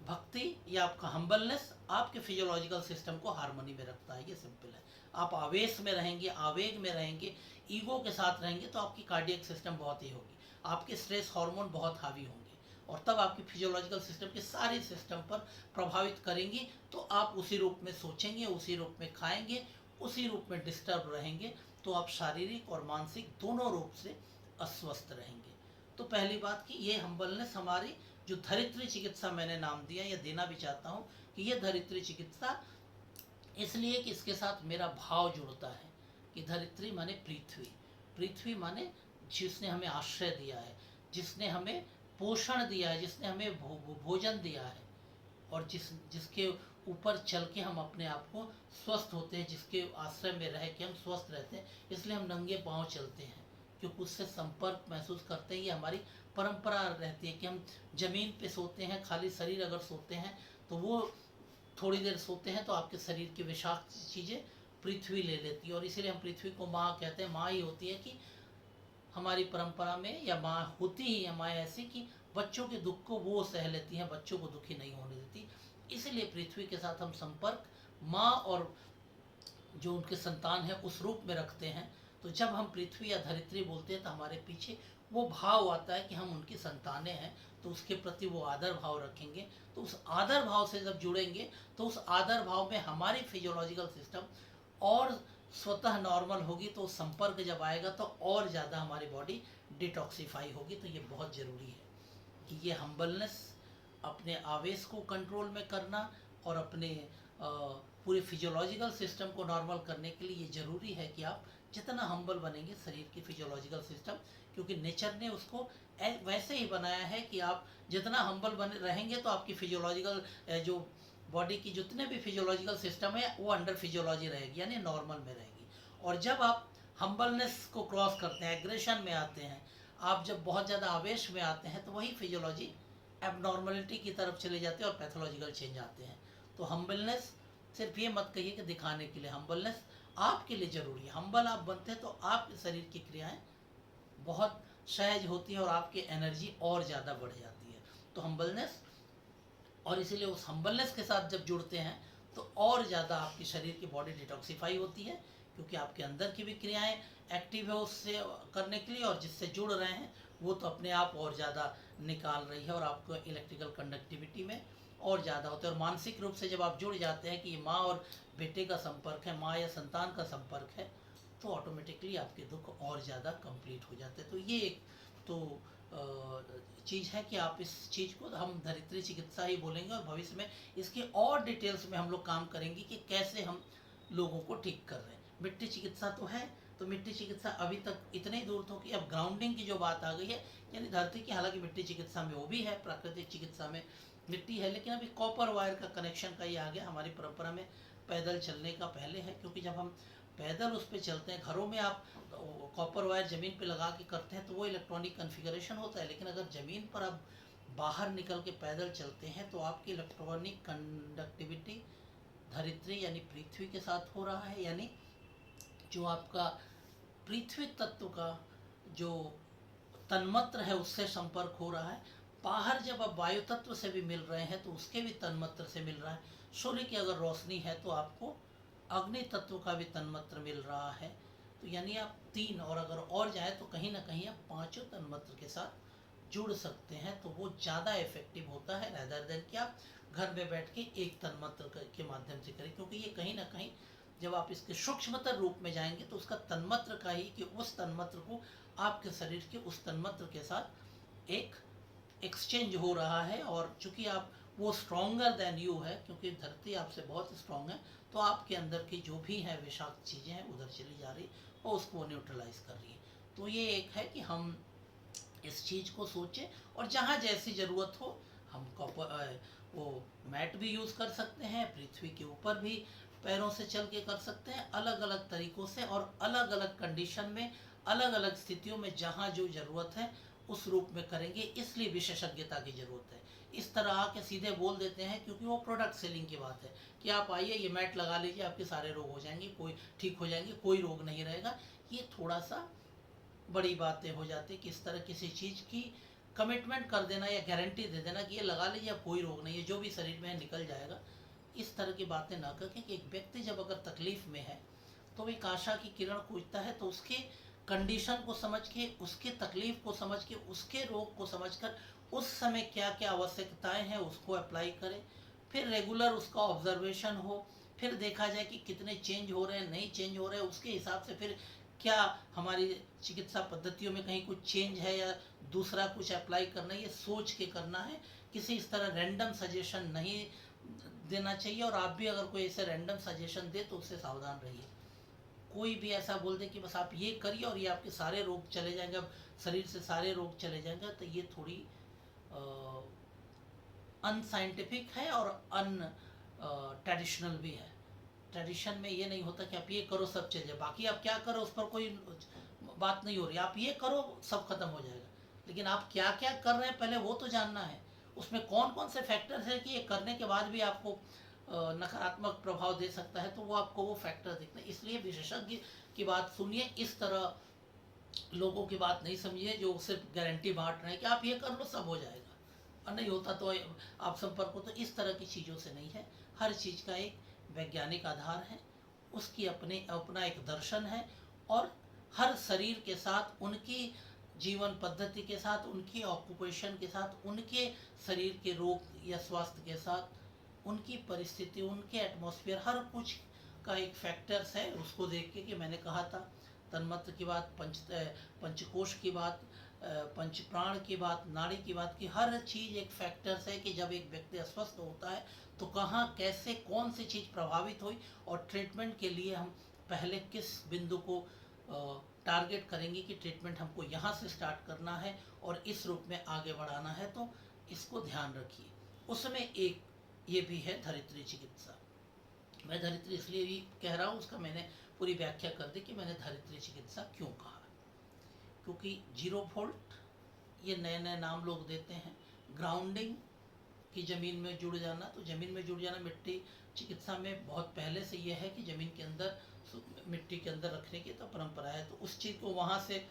भक्ति या आपका हम्बलनेस आपके फिजियोलॉजिकल सिस्टम को हार्मनी में रखता है, ये सिंपल है। आप आवेश में रहेंगे, आवेग में रहेंगे, ईगो के साथ रहेंगे तो आपकी कार्डियक सिस्टम बहुत ही होगी, आपके स्ट्रेस हार्मोन बहुत हावी होंगे और तब आपकी फिजियोलॉजिकल सिस्टम के सारी सिस्टम पर प्रभावित करेंगी। तो आप उसी रूप में सोचेंगे, उसी रूप में खाएंगे, उसी रूप में डिस्टर्ब रहेंगे, तो आप शारीरिक और मानसिक दोनों रूप से अस्वस्थ रहेंगे। तो पहली बात कि ये हम्बलनेस हमारी जो धरित्री चिकित्सा मैंने नाम दिया या देना भी चाहता हूँ कि ये धरित्री चिकित्सा इसलिए कि इसके साथ मेरा भाव जुड़ता है कि धरित्री माने पृथ्वी, पृथ्वी माने जिसने हमें आश्रय दिया है, जिसने हमें पोषण दिया है, जिसने हमें भोजन दिया है और जिसके ऊपर चल के हम अपने आप को स्वस्थ होते हैं, जिसके आश्रय में रह के हम स्वस्थ रहते हैं। इसलिए हम नंगे पाँव चलते हैं क्योंकि उससे संपर्क महसूस करते हैं। ये हमारी परंपरा रहती है कि हम जमीन पे सोते हैं, खाली शरीर अगर सोते हैं तो वो थोड़ी देर सोते हैं तो आपके शरीर की विषाक्त चीज़ें पृथ्वी ले लेती है और इसीलिए हम पृथ्वी को माँ कहते हैं। माँ ही होती है कि हमारी परंपरा में, या माँ होती ही है माँ ऐसी कि बच्चों के दुख को वो सह लेती हैं, बच्चों को दुखी नहीं होने देती। इसलिए पृथ्वी के साथ हम संपर्क माँ और जो उनके संतान है उस रूप में रखते हैं। तो जब हम पृथ्वी या धरित्री बोलते हैं तो हमारे पीछे वो भाव आता है कि हम उनकी संतानें हैं, तो उसके प्रति वो आदर भाव रखेंगे। तो उस आदर भाव से जब जुड़ेंगे तो उस आदर भाव में हमारी फिजियोलॉजिकल सिस्टम और स्वतः नॉर्मल होगी। तो संपर्क जब आएगा तो और ज़्यादा हमारी बॉडी डिटॉक्सीफाई होगी। तो ये बहुत ज़रूरी है कि ये हम्बलनेस, अपने आवेश को कंट्रोल में करना और अपने पूरे फिजियोलॉजिकल सिस्टम को नॉर्मल करने के लिए ये ज़रूरी है कि आप जितना हम्बल बनेंगे शरीर की फिजियोलॉजिकल सिस्टम, क्योंकि नेचर ने उसको वैसे ही बनाया है कि आप जितना हम्बल बने रहेंगे तो आपकी फिजियोलॉजिकल जो बॉडी की जितने भी फिजियोलॉजिकल सिस्टम है वो अंडर फिजियोलॉजी रहेगी, यानी नॉर्मल में रहेगी। और जब आप हम्बलनेस को क्रॉस करते हैं, एग्रेशन में आते हैं, आप जब बहुत ज़्यादा आवेश में आते हैं, तो वही फिजियोलॉजी एबनॉर्मलिटी की तरफ चले जाते हैं और पैथोलॉजिकल चेंज आते हैं। तो हम्बलनेस सिर्फ ये मत कहिए कि दिखाने के लिए, हम्बलनेस आपके लिए ज़रूरी है। हम्बल आप बनते हैं तो आपके शरीर की क्रियाएं बहुत सहज होती है और आपकी एनर्जी और ज़्यादा बढ़ जाती है। तो हम्बलनेस, और इसीलिए उस हम्बलनेस के साथ जब जुड़ते हैं तो और ज़्यादा आपकी शरीर की बॉडी डिटॉक्सीफाई होती है, क्योंकि आपके अंदर की भी क्रियाएं एक्टिव है उससे करने के लिए, और जिससे जुड़ रहे हैं वो तो अपने आप और ज़्यादा निकाल रही है, और आपको इलेक्ट्रिकल कंडक्टिविटी में और ज़्यादा होता है। और मानसिक रूप से जब आप जुड़ जाते हैं कि ये माँ और बेटे का संपर्क है, माँ या संतान का संपर्क है, तो ऑटोमेटिकली आपके दुख और ज़्यादा कंप्लीट हो जाते हैं। तो ये एक तो चीज़ है कि आप इस चीज़ को हम धरित्री चिकित्सा ही बोलेंगे, और भविष्य में इसकी और डिटेल्स में हम लोग काम करेंगे कि कैसे हम लोगों को ठीक कर रहे हैं। मिट्टी चिकित्सा तो है, तो मिट्टी चिकित्सा अभी तक इतने ही दूर तो कि अब ग्राउंडिंग की जो बात आ गई है, यानी धरती की, हालांकि मिट्टी चिकित्सा में वो भी है, प्राकृतिक चिकित्सा में मिट्टी है, लेकिन अभी कॉपर वायर का कनेक्शन का ये आ गया हमारी परंपरा में। पैदल चलने का पहले है, क्योंकि जब हम पैदल उस पर चलते हैं, घरों में आप कॉपर वायर ज़मीन पे लगा के करते हैं तो वो इलेक्ट्रॉनिक कन्फिगरेशन होता है, लेकिन अगर ज़मीन पर आप बाहर निकल के पैदल चलते हैं तो आपकी इलेक्ट्रॉनिक कंडक्टिविटी धरित्री यानी पृथ्वी के साथ हो रहा है, यानी जो आपका पृथ्वी तत्व का जो तन्मात्र है उससे संपर्क हो रहा है। बाहर जब आप वायु तत्व से भी मिल रहे हैं तो उसके भी तन्मात्र से मिल रहा है। सूर्य की अगर रोशनी है तो आपको अग्नि तत्व का भी तन्मात्र मिल रहा है। तो यानी आप 3, और अगर और जाए तो कहीं ना कहीं आप 5 तन्मात्र के साथ जुड़ सकते हैं, तो वो ज़्यादा इफेक्टिव होता है रेदर देन कि आप घर में बैठ के एक तन्मात्र के माध्यम से करें, क्योंकि ये कहीं ना कहीं जब आप इसके सूक्ष्मतर रूप में जाएंगे तो उसका तन्मात्र का ही, कि उस तन्मात्र को आपके शरीर के उस तन्मात्र के साथ एक एक्सचेंज हो रहा है, और चूंकि आप वो स्ट्रॉन्गर देन यू है, क्योंकि धरती आपसे बहुत स्ट्रांग है, तो आपके अंदर की जो भी है विषाक्त चीज़ें हैं उधर चली जा रही और उसको न्यूट्रलाइज कर रही है। तो ये एक है कि हम इस चीज़ को सोचें, और जहाँ जैसी ज़रूरत हो हम कॉपर वो मैट भी यूज़ कर सकते हैं, पृथ्वी के ऊपर भी पैरों से चल के कर सकते हैं, अलग अलग तरीक़ों से और अलग अलग कंडीशन में, अलग अलग स्थितियों में जहाँ जो ज़रूरत है उस रूप में करेंगे। इसलिए विशेषज्ञता की ज़रूरत है। इस तरह आके सीधे बोल देते हैं, क्योंकि वो प्रोडक्ट सेलिंग की बात है कि आप आइए ये मैट लगा लीजिए, आपके सारे रोग हो जाएंगे, कोई ठीक हो जाएंगे, कोई रोग नहीं रहेगा। ये थोड़ा सा बड़ी बातें हो जाती कि इस तरह किसी चीज़ की कमिटमेंट कर देना या गारंटी दे देना कि ये लगा लीजिए अब कोई रोग नहीं है, जो भी शरीर में है निकल जाएगा। इस तरह की बातें ना करके कि एक व्यक्ति जब अगर तकलीफ़ में है तो वो एक आशा की किरण खोजता है, तो उसके कंडीशन को समझ के, उसकी तकलीफ़ को समझ के, उसके रोग को समझकर उस समय क्या क्या आवश्यकताएं हैं उसको अप्लाई करें। फिर रेगुलर उसका ऑब्जर्वेशन हो, फिर देखा जाए कि कितने चेंज हो रहे हैं, नहीं चेंज हो रहे हैं, उसके हिसाब से फिर क्या हमारी चिकित्सा पद्धतियों में कहीं कुछ चेंज है या दूसरा कुछ अप्लाई करना है, ये सोच के करना है। किसी इस तरह रैंडम सजेशन नहीं देना चाहिए, और आप भी अगर कोई ऐसे रैंडम सजेशन दे तो उससे सावधान रहिए। कोई भी ऐसा बोल दे कि बस आप ये करिए और ये आपके सारे रोग चले जाएंगे, अब शरीर से सारे रोग चले जाएंगे, तो ये थोड़ी अनसाइंटिफिक है और अन ट्रेडिशनल भी है। ट्रेडिशन में ये नहीं होता कि आप ये करो सब चल जाए, बाकी आप क्या करो उस पर कोई बात नहीं हो रही, आप ये करो सब खत्म हो जाएगा। लेकिन आप क्या क्या कर रहे हैं पहले वो तो जानना है, उसमें कौन कौन से फैक्टर्स हैं कि ये करने के बाद भी आपको नकारात्मक प्रभाव दे सकता है, तो वो आपको वो फैक्टर देखना है। इसलिए विशेषज्ञ की बात सुनिए, इस तरह लोगों की बात नहीं समझिए जो सिर्फ गारंटी बांट रहे हैं कि आप ये कर लो सब हो जाएगा, और नहीं होता तो आप संपर्क हो। तो इस तरह की चीज़ों से नहीं है, हर चीज़ का एक वैज्ञानिक आधार है, उसकी अपना एक दर्शन है, और हर शरीर के साथ, उनकी जीवन पद्धति के साथ, उनकी ऑक्यूपेशन के साथ, उनके शरीर के रोग या स्वास्थ्य के साथ, उनकी परिस्थिति, उनके एटमॉस्फेयर, हर कुछ का एक फैक्टर्स है। उसको देख के कि मैंने कहा था तन्मात्र की बात, पंचकोश की बात, पंच प्राण की बात, नाड़ी की बात, की हर चीज़ एक फैक्टर्स है कि जब एक व्यक्ति अस्वस्थ होता है तो कहाँ कैसे कौन सी चीज़ प्रभावित हुई, और ट्रीटमेंट के लिए हम पहले किस बिंदु को टारगेट करेंगे कि ट्रीटमेंट हमको यहाँ से स्टार्ट करना है और इस रूप में आगे बढ़ाना है। तो इसको ध्यान रखिए। उसमें एक ये भी है धरित्री चिकित्सा। मैं धरित्री इसलिए भी कह रहा हूँ, उसका मैंने पूरी व्याख्या कर दी कि मैंने धरित्री चिकित्सा क्यों कहा। क्योंकि 0 वोल्ट ये नए नए नाम लोग देते हैं। ग्राउंडिंग कि ज़मीन में जुड़ जाना, तो ज़मीन में जुड़ जाना मिट्टी चिकित्सा में बहुत पहले से ये है कि ज़मीन के अंदर मिट्टी के अंदर रखने की तो परंपरा है। तो उस चीज़ को वहाँ से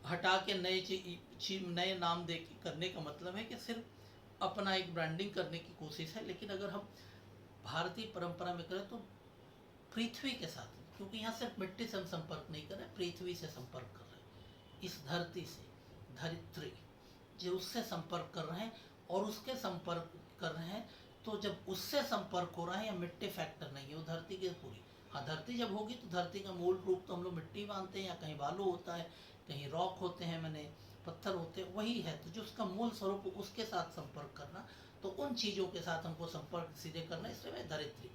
हटा के नए नाम दे के करने का मतलब है कि सिर्फ अपना एक ब्रांडिंग करने की कोशिश है। लेकिन अगर हम भारतीय परंपरा में करें तो पृथ्वी के साथ, क्योंकि यहाँ सिर्फ मिट्टी से हम संपर्क नहीं कर रहे, पृथ्वी से संपर्क कर रहे हैं, इस धरती से, धरित्री जो उससे संपर्क कर रहे हैं और उसके संपर्क कर रहे हैं। तो जब उससे संपर्क हो रहा है, या मिट्टी फैक्टर नहीं है, वो धरती की पूरी, हाँ धरती जब होगी तो धरती का मूल रूप तो हम लोग मिट्टी मानते हैं, या कहीं बालू होता है, कहीं रॉक होते हैं, मैंने पत्थर होते हैं, वही है। तो जो उसका मूल स्वरूप उसके साथ संपर्क करना, तो उन चीज़ों के साथ हमको संपर्क सीधे करना, इसलिए मैं धरित्री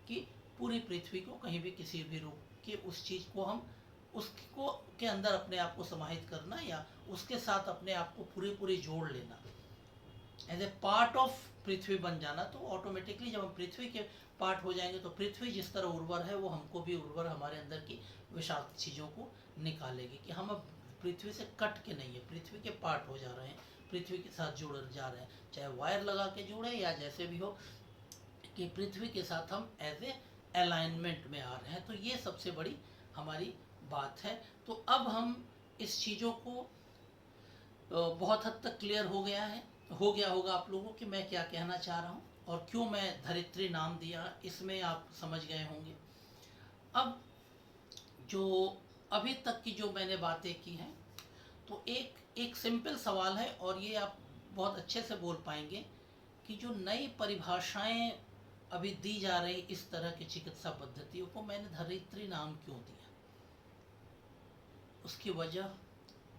की पूरी पृथ्वी को कहीं भी किसी भी रूप के उस चीज़ को हम उसको के अंदर अपने आप को समाहित करना, या उसके साथ अपने आप को पूरी जोड़ लेना, एज ए पार्ट ऑफ पृथ्वी बन जाना। तो ऑटोमेटिकली जब हम पृथ्वी के पार्ट हो जाएंगे तो पृथ्वी जिस तरह उर्वर है वो हमको भी उर्वर, हमारे अंदर की विषाक्त चीज़ों को निकालेगी। कि हम अब पृथ्वी से कट के नहीं है, पृथ्वी के पार्ट हो जा रहे हैं, पृथ्वी के साथ जुड़ जा रहे हैं, चाहे वायर लगा के जुड़े या जैसे भी हो, कि पृथ्वी के साथ हम एज ए अलाइनमेंट में आ रहे हैं। तो ये सबसे बड़ी हमारी बात है। तो अब हम इस चीज़ों को बहुत हद तक क्लियर हो गया होगा आप लोगों कि मैं क्या कहना चाह रहा हूँ और क्यों मैं धरित्री नाम दिया, इसमें आप समझ गए होंगे। अब जो अभी तक की जो मैंने बातें की हैं, तो एक सिंपल सवाल है, और ये आप बहुत अच्छे से बोल पाएंगे कि जो नई परिभाषाएं अभी दी जा रही इस तरह की चिकित्सा पद्धतियों को मैंने धरित्री नाम क्यों दिया, उसकी वजह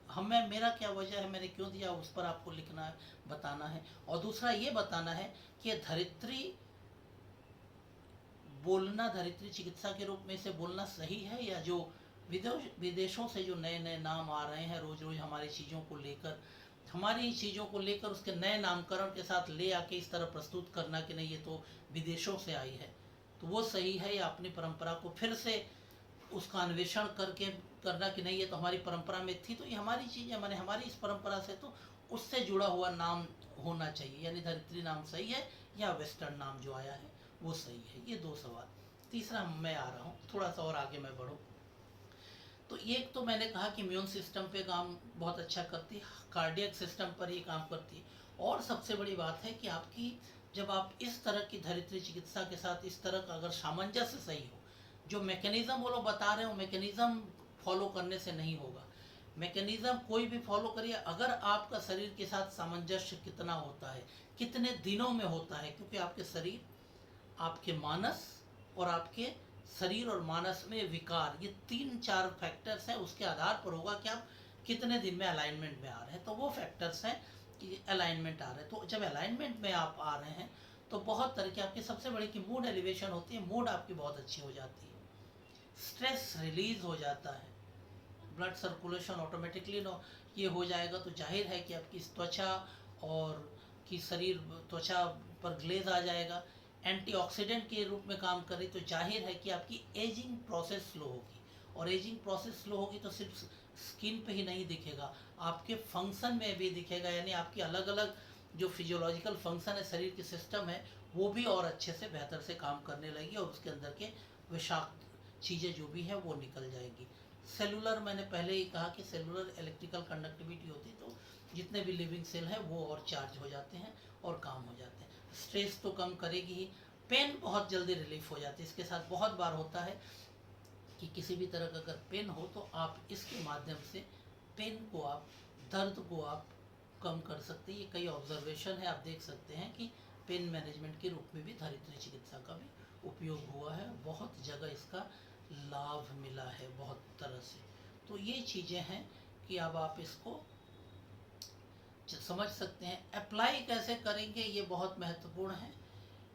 हमें, मेरा क्या वजह है, मैंने क्यों दिया, उस पर आपको लिखना है, बताना है। और दूसरा ये बताना है कि धरित्री बोलना, धरित्री चिकित्सा के रूप में इसे बोलना सही है, या जो विदेशों से जो नए नए नाम आ रहे हैं रोज रोज हमारी चीज़ों को लेकर, हमारी चीज़ों को लेकर उसके नए नामकरण के साथ ले आके इस तरह प्रस्तुत करना कि नहीं ये तो विदेशों से आई है, तो वो सही है, या अपनी परंपरा को फिर से उसका अन्वेषण करके करना कि नहीं ये तो हमारी परंपरा में थी, तो ये हमारी चीज़ है, मैंने हमारी इस परंपरा से तो उससे जुड़ा हुआ नाम होना चाहिए, यानी धरित्री नाम सही है या वेस्टर्न नाम जो आया है वो सही है। ये 2 सवाल। तीसरा मैं आ रहा हूँ, थोड़ा सा और आगे मैं बढ़ूँ। तो एक तो मैंने कहा कि इम्यून सिस्टम पे काम बहुत अच्छा करती है, कार्डियक सिस्टम पर ही काम करती है, और सबसे बड़ी बात है कि आपकी जब आप इस तरह की धरित्री चिकित्सा के साथ इस तरह का अगर सामंजस्य सही हो, जो मैकेनिज्म वो लोग बता रहे हो मैकेनिज्म फॉलो करने से नहीं होगा। मैकेनिज्म कोई भी फॉलो करिए, अगर आपका शरीर के साथ सामंजस्य कितना होता है, कितने दिनों में होता है, क्योंकि आपके शरीर, आपके मानस और आपके शरीर और मानस में विकार, ये 3-4 फैक्टर्स हैं, उसके आधार पर होगा कि आप कितने दिन में अलाइनमेंट में आ रहे हैं। तो वो फैक्टर्स हैं कि अलाइनमेंट आ रहे हैं। तो जब अलाइनमेंट में आप आ रहे हैं तो बहुत तरह की आपकी सबसे बड़ी की मूड एलिवेशन होती है, मूड आपकी बहुत अच्छी हो जाती है, स्ट्रेस रिलीज हो जाता है, ब्लड सर्कुलेशन ऑटोमेटिकली ये हो जाएगा। तो जाहिर है कि आपकी त्वचा और की शरीर त्वचा पर ग्लेज आ जाएगा, एंटीऑक्सीडेंट के रूप में काम करे, तो जाहिर है कि आपकी एजिंग प्रोसेस स्लो होगी, और एजिंग प्रोसेस स्लो होगी तो सिर्फ स्किन पे ही नहीं दिखेगा, आपके फंक्शन में भी दिखेगा, यानी आपकी अलग अलग जो फिजियोलॉजिकल फंक्शन है, शरीर की सिस्टम है, वो भी और अच्छे से बेहतर से काम करने लगेगी, और उसके अंदर के विषाक्त चीज़ें जो भी हैं वो निकल जाएगी। सेलुलर, मैंने पहले ही कहा कि सेलुलर इलेक्ट्रिकल कंडक्टिविटी होती है, तो जितने भी लिविंग सेल हैं वो और चार्ज हो जाते हैं और काम हो जाते हैं। स्ट्रेस तो कम करेगी ही, पेन बहुत जल्दी रिलीफ हो जाती है। इसके साथ बहुत बार होता है कि किसी भी तरह का अगर पेन हो तो आप इसके माध्यम से पेन को, आप दर्द को आप कम कर सकते हैं। ये कई ऑब्जर्वेशन है, आप देख सकते हैं कि पेन मैनेजमेंट के रूप में भी धरित्री चिकित्सा का भी उपयोग हुआ है, बहुत जगह इसका लाभ मिला है बहुत तरह से। तो ये चीज़ें हैं कि अब आप इसको समझ सकते हैं। अप्लाई कैसे करेंगे ये बहुत महत्वपूर्ण है,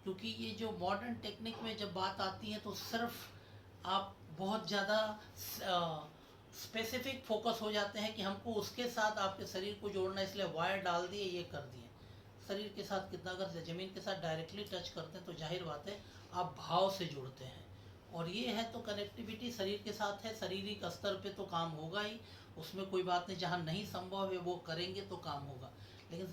क्योंकि ये जो मॉडर्न टेक्निक में जब बात आती है तो सिर्फ आप बहुत ज़्यादा स्पेसिफिक फोकस हो जाते हैं कि हमको उसके साथ आपके शरीर को जोड़ना, इसलिए वायर डाल दिए, ये कर दिए। शरीर के साथ कितना, अगर ज़मीन के साथ डायरेक्टली टच करते हैं तो जाहिर बात है आप भाव से जुड़ते हैं, और ये है तो कनेक्टिविटी शरीर के साथ है, शारीरिक स्तर पे तो काम होगा ही, उसमें कोई बात नहीं, जहाँ नहीं संभव है वो करेंगे तो काम होगा। लेकिन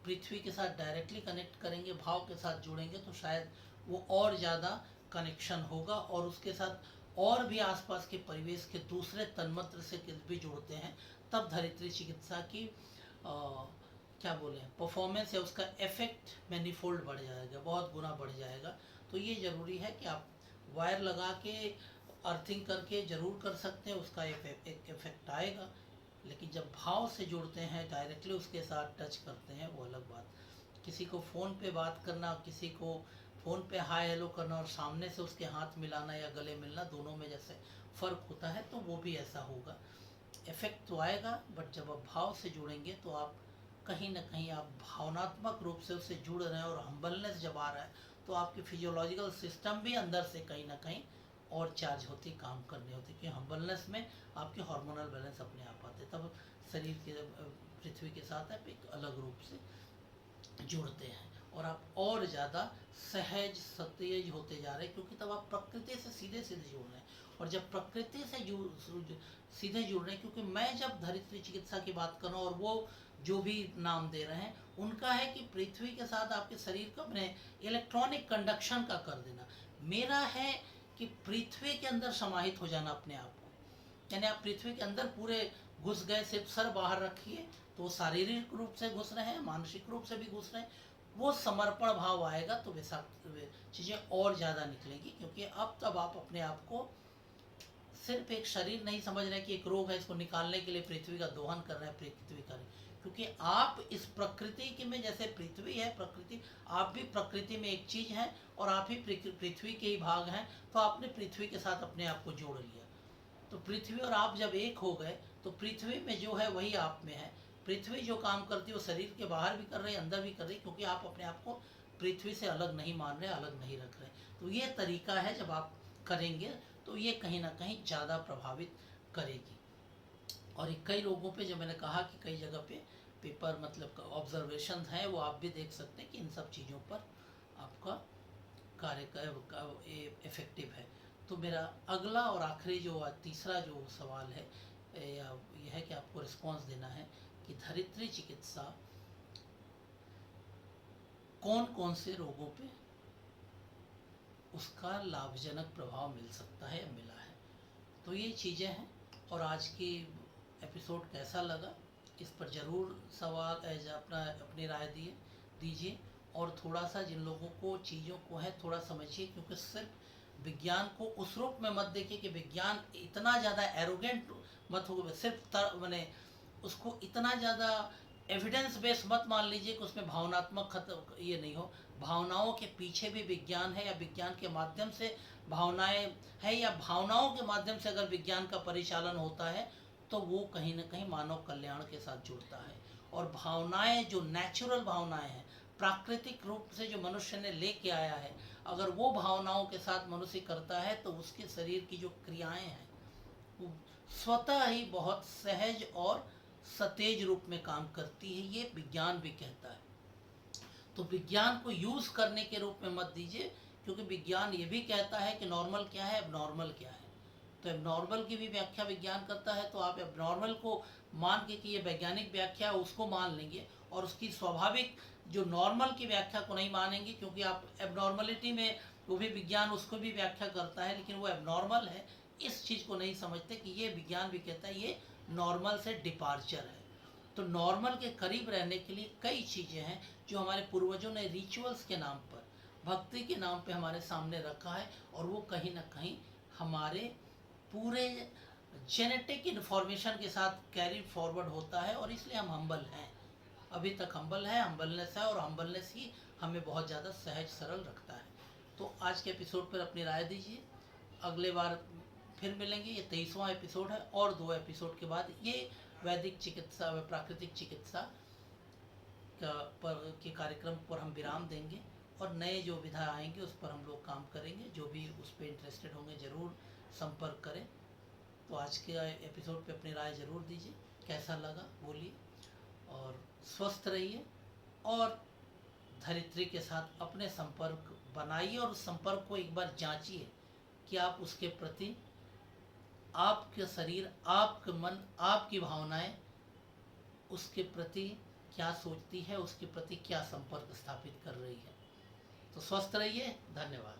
पृथ्वी के साथ डायरेक्टली कनेक्ट करेंगे, भाव के साथ जुड़ेंगे तो शायद वो और ज़्यादा कनेक्शन होगा, और उसके साथ और भी आसपास के परिवेश के दूसरे तन्मत्र से भी जुड़ते हैं, तब धरित्री चिकित्सा की क्या बोले परफॉर्मेंस है, उसका इफेक्ट मैनीफोल्ड बढ़ जाएगा, बहुत गुना बढ़ जाएगा। तो ये ज़रूरी है कि आप वायर लगा के अर्थिंग करके ज़रूर कर सकते हैं, उसका एक इफेक्ट आएगा। लेकिन जब भाव से जुड़ते हैं, डायरेक्टली उसके साथ टच करते हैं, वो अलग बात। किसी को फ़ोन पे बात करना, किसी को फ़ोन पे हाय हेलो करना और सामने से उसके हाथ मिलाना या गले मिलना, दोनों में जैसे फ़र्क होता है, तो वो भी ऐसा होगा। इफेक्ट तो आएगा, बट जब आप भाव से जुड़ेंगे तो आप कहीं ना कहीं आप भावनात्मक रूप से उससे जुड़ रहे हैं, और हम्बलनेस जब आ रहा है तो आपकी फिजियोलॉजिकल सिस्टम भी अंदर से कहीं ना कहीं और चार्ज होती, काम करनी होती, क्योंकि हम्बलनेस में आपके हार्मोनल बैलेंस अपने आप आते, तब शरीर के पृथ्वी के साथ आप एक अलग रूप से जुड़ते हैं, और आप और ज़्यादा सहज सतेज होते जा रहे हैं, क्योंकि तब आप प्रकृति से सीधे सीधे जुड़ रहे हैं। और जब प्रकृति से सीधे जुड़ रहे हैं, क्योंकि मैं जब धरित्री चिकित्सा की बात कर रहा हूँ, और वो जो भी नाम दे रहे हैं उनका है कि पृथ्वी के साथ आपके शरीर को अपने इलेक्ट्रॉनिक कंडक्शन का कर देना, मेरा है कि पृथ्वी के अंदर समाहित हो जाना अपने आप को। यानी आप पृथ्वी के अंदर पूरे घुस गए, सिर्फ सर बाहर रखिए, तो शारीरिक रूप से घुस रहे हैं, मानसिक रूप से भी घुस रहे हैं, वो समर्पण भाव आएगा तो वैसा चीज़ें और ज़्यादा निकलेंगी। क्योंकि अब तब आप अपने आप को सिर्फ एक शरीर नहीं समझ रहे कि एक रोग है, इसको निकालने के लिए पृथ्वी का दोहन कर रहे हैं, पृथ्वी का, क्योंकि आप इस प्रकृति के में, जैसे पृथ्वी है प्रकृति, आप भी प्रकृति में एक चीज़ हैं, और आप ही पृथ्वी के ही भाग हैं, तो आपने पृथ्वी के साथ अपने आप को जोड़ लिया। तो पृथ्वी और आप जब एक हो गए तो पृथ्वी में जो है वही आप में है। पृथ्वी जो काम करती है वो शरीर के बाहर भी कर रही है, अंदर भी कर रही है, क्योंकि आप अपने आप को पृथ्वी से अलग नहीं मान रहे, अलग नहीं रख रहे। तो ये तरीका है, जब आप करेंगे तो ये कहीं ना कहीं ज़्यादा प्रभावित करेगी। और कई लोगों पे, जो मैंने कहा कि कई जगह पे पेपर मतलब ऑब्जर्वेशन हैं, वो आप भी देख सकते हैं कि इन सब चीज़ों पर आपका कार्य का इफेक्टिव है। तो मेरा अगला और आखिरी जो तीसरा जो सवाल है, यह है कि आपको रिस्पांस देना है कि धरित्री चिकित्सा कौन कौन से रोगों पे उसका लाभजनक प्रभाव मिल सकता है या मिला है। तो ये चीज़ें हैं। और आज की एपिसोड कैसा लगा, इस पर ज़रूर सवाल अपनी राय दीजिए। और थोड़ा सा जिन लोगों को चीज़ों को है थोड़ा समझिए, क्योंकि सिर्फ विज्ञान को उस रूप में मत देखिए कि विज्ञान इतना ज़्यादा एरोगेंट मत हो, सिर्फ मैंने उसको इतना ज़्यादा एविडेंस बेस मत मान लीजिए कि उसमें भावनात्मक ये नहीं हो। भावनाओं के पीछे भी विज्ञान है, या विज्ञान के माध्यम से भावनाएं है, या भावनाओं के माध्यम से अगर विज्ञान का परिचालन होता है तो वो कहीं ना कहीं मानव कल्याण के साथ जुड़ता है। और भावनाएं जो नेचुरल भावनाएं हैं, प्राकृतिक रूप से जो मनुष्य ने लेके आया है, अगर वो भावनाओं के साथ मनुष्य करता है तो उसके शरीर की जो क्रियाएं हैं वो स्वतः ही बहुत सहज और सतेज रूप में काम करती है, ये विज्ञान भी कहता है। तो विज्ञान को यूज करने के रूप में मत दीजिए, क्योंकि विज्ञान ये भी कहता है कि नॉर्मल क्या है, एबनॉर्मल क्या है। तो एबनॉर्मल की भी व्याख्या विज्ञान करता है, तो आप एबनॉर्मल को मान के कि ये वैज्ञानिक व्याख्या है उसको मान लेंगे, और उसकी स्वाभाविक जो नॉर्मल की व्याख्या को नहीं मानेंगे, क्योंकि आप एबनॉर्मलिटी में वो भी विज्ञान उसको भी व्याख्या करता है, लेकिन वो एबनॉर्मल है, इस चीज़ को नहीं समझते कि ये विज्ञान भी कहता है ये नॉर्मल से डिपार्चर है। तो नॉर्मल के करीब रहने के लिए कई चीज़ें हैं जो हमारे पूर्वजों ने रिचुअल्स के नाम पर, भक्ति के नाम पे हमारे सामने रखा है, और वो कहीं ना कहीं हमारे पूरे जेनेटिक इन्फॉर्मेशन के साथ कैरी फॉरवर्ड होता है, और इसलिए हम हम्बल हैं, अभी तक हम्बल है, हम्बलनेस है, और हम्बलनेस ही हमें बहुत ज़्यादा सहज सरल रखता है। तो आज के एपिसोड पर अपनी राय दीजिए, अगले बार फिर मिलेंगे। ये 23वां एपिसोड है, और 2 एपिसोड के बाद ये वैदिक चिकित्सा व प्राकृतिक चिकित्सा के कार्यक्रम पर हम विराम देंगे, और नए जो विधा आएंगे उस पर हम लोग काम करेंगे। जो भी उस पर इंटरेस्टेड होंगे ज़रूर संपर्क करें। तो आज के एपिसोड पे अपनी राय ज़रूर दीजिए, कैसा लगा बोलिए, और स्वस्थ रहिए, और धरित्री के साथ अपने संपर्क बनाइए और उस संपर्क को एक बार जांचिए कि आप उसके प्रति, आपके शरीर, आपका मन, आपकी भावनाएं उसके प्रति क्या सोचती है, उसके प्रति क्या संपर्क स्थापित कर रही है। तो स्वस्थ रहिए। धन्यवाद।